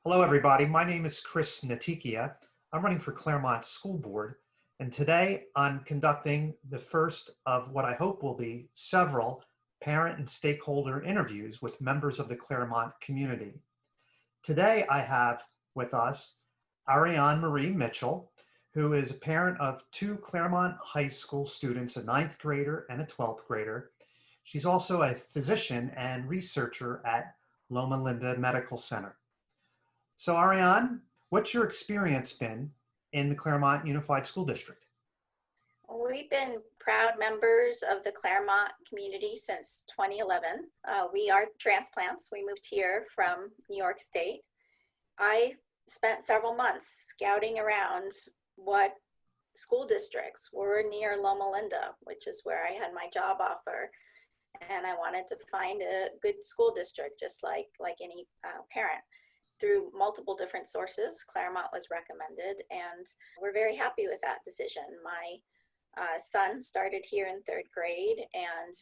Hello, everybody. My name is Chris Naticchia. I'm running for Claremont School Board, and today I'm conducting the first of what I hope will be several parent and stakeholder interviews with members of the Claremont community. Today I have with us Ariane Marie-Mitchell, who is a parent of two Claremont High School students, a ninth grader and a 12th grader. She's also a physician and researcher at Loma Linda Medical Center. So Ariane, what's your experience been in the Claremont Unified School District? We've been proud members of the Claremont community since 2011. We are transplants. We moved here from New York State. I spent several months scouting around what school districts were near Loma Linda, which is where I had my job offer. And I wanted to find a good school district, just like any parent. Through multiple different sources, Claremont was recommended, and we're very happy with that decision. My son started here in third grade, and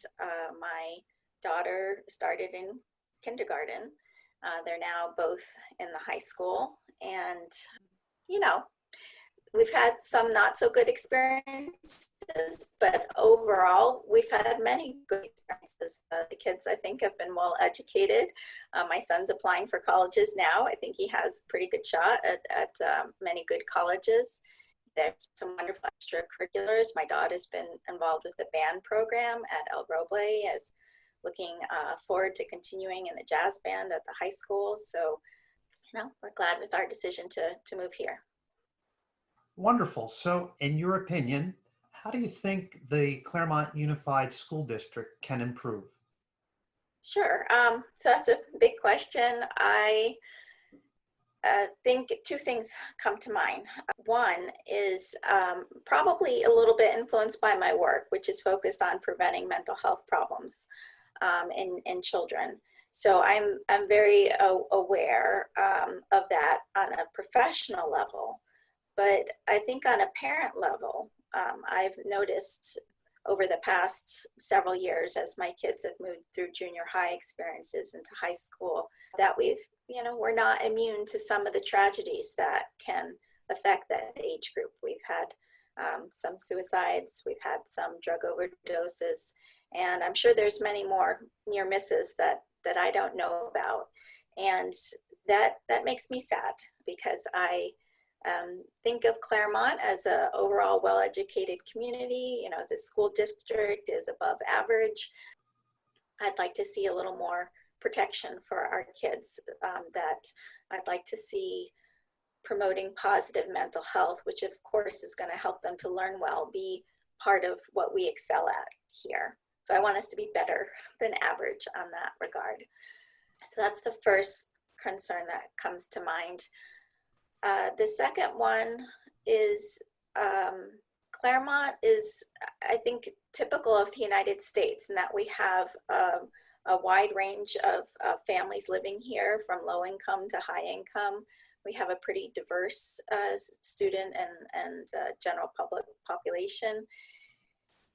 my daughter started in kindergarten. They're now both in the high school, and we've had some not so good experiences, but overall, we've had many good experiences. The kids, I think, have been well educated. My son's applying for colleges now. I think he has a pretty good shot at many good colleges. There's some wonderful extracurriculars. My daughter's been involved with the band program at El Roble, as looking forward to continuing in the jazz band at the high school. So, we're glad with our decision to move here. Wonderful. So in your opinion, how do you think the Claremont Unified School District can improve? Sure. So that's a big question. I think two things come to mind. One is probably a little bit influenced by my work, which is focused on preventing mental health problems in children. So I'm very aware of that on a professional level. But I think on a parent level, I've noticed over the past several years, as my kids have moved through junior high experiences into high school, that we're not immune to some of the tragedies that can affect that age group. We've had some suicides, we've had some drug overdoses, and I'm sure there's many more near misses that I don't know about. And that makes me sad, because I think of Claremont as an overall well-educated community. The school district is above average. I'd like to see a little more protection for our kids, that I'd like to see promoting positive mental health, which of course is going to help them to learn well, be part of what we excel at here. So I want us to be better than average on that regard. So that's the first concern that comes to mind. The second one is Claremont is, I think, typical of the United States, in that we have a wide range of families living here, from low income to high income. We have a pretty diverse student and general public population.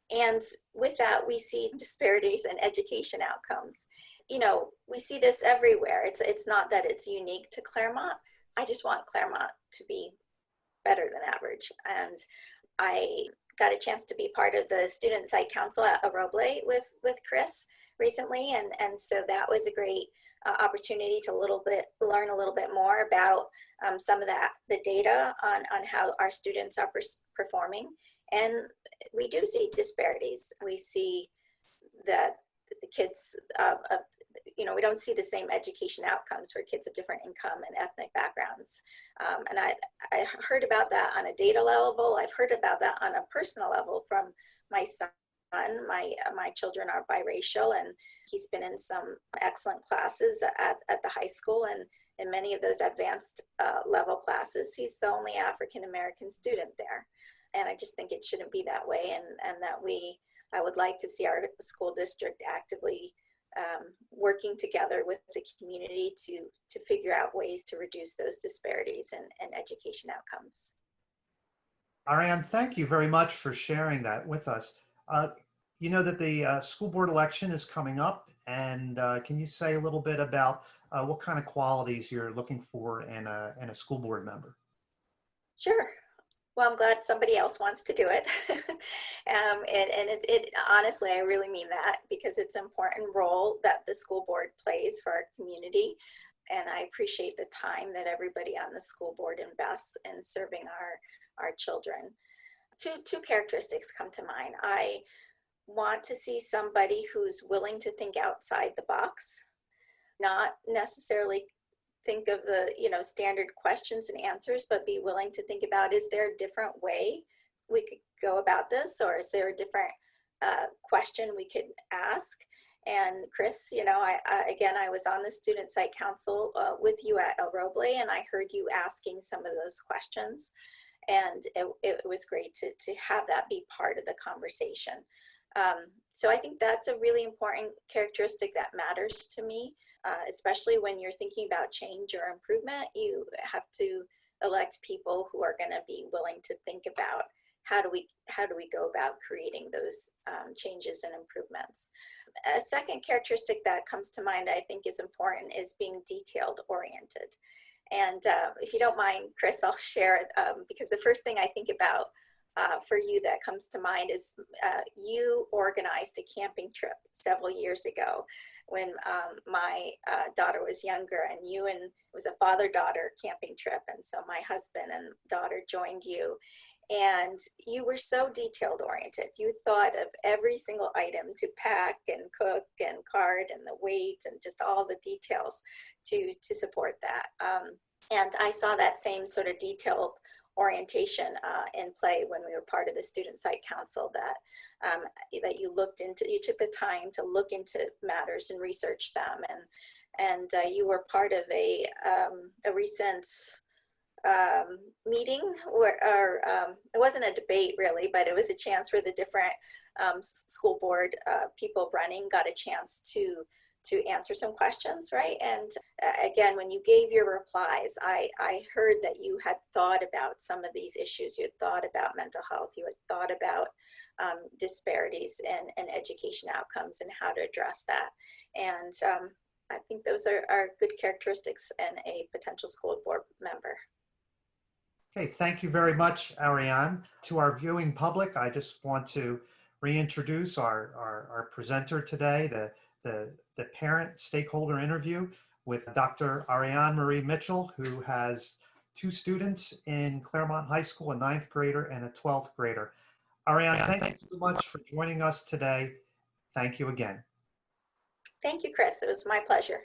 And with that, we see disparities in education outcomes. We see this everywhere. It's not that it's unique to Claremont. I just want Claremont to be better than average. And I got a chance to be part of the Student Site Council at El Roble with Chris recently. And so that was a great opportunity to learn a little bit more about some of the data on how our students are performing. And we do see disparities. We see that the kids, we don't see the same education outcomes for kids of different income and ethnic backgrounds. And I heard about that on a data level. I've heard about that on a personal level from my son. My children are biracial, and he's been in some excellent classes at the high school, and in many of those advanced level classes, he's the only African-American student there. And I just think it shouldn't be that way, and that I would like to see our school district actively working together with the community to figure out ways to reduce those disparities in education outcomes. Ariane, thank you very much for sharing that with us. You know that the school board election is coming up, And can you say a little bit about what kind of qualities you're looking for in a school board member? Sure. Well, I'm glad somebody else wants to do it. And it honestly, I really mean that, because it's an important role that the school board plays for our community. And I appreciate the time that everybody on the school board invests in serving our children. Two characteristics come to mind. I want to see somebody who's willing to think outside the box, not necessarily think of the standard questions and answers, but be willing to think about, is there a different way we could go about this, or is there a different question we could ask? And Chris, I was on the student site council with you at El Roble, and I heard you asking some of those questions, and it was great to have that be part of the conversation. So I think that's a really important characteristic that matters to me. Especially when you're thinking about change or improvement, you have to elect people who are going to be willing to think about how do we go about creating those changes and improvements. A second characteristic that comes to mind I think is important is being detailed oriented. And if you don't mind, Chris, I'll share because the first thing I think about for you that comes to mind is you organized a camping trip several years ago when my daughter was younger, and it was a father-daughter camping trip, and so my husband and daughter joined you, and you were so detailed oriented. You thought of every single item to pack and cook and cart and the weight and just all the details to support that. And I saw that same sort of detailed orientation in play when we were part of the student site council, that you took the time to look into matters and research them, and you were part of a recent meeting where it wasn't a debate really, but it was a chance where the different school board people running got a chance to answer some questions, right? And again, when you gave your replies, I heard that you had thought about some of these issues. You had thought about mental health. You had thought about disparities in education outcomes and how to address that. And I think those are good characteristics in a potential school board member. Okay, thank you very much, Ariane. To our viewing public, I just want to reintroduce our presenter today, the parent stakeholder interview with Dr. Ariane Marie-Mitchell, who has two students in Claremont High School, a 9th grader and a 12th grader. Ariane, thank you so much for joining us today. Thank you again. Thank you, Chris. It was my pleasure.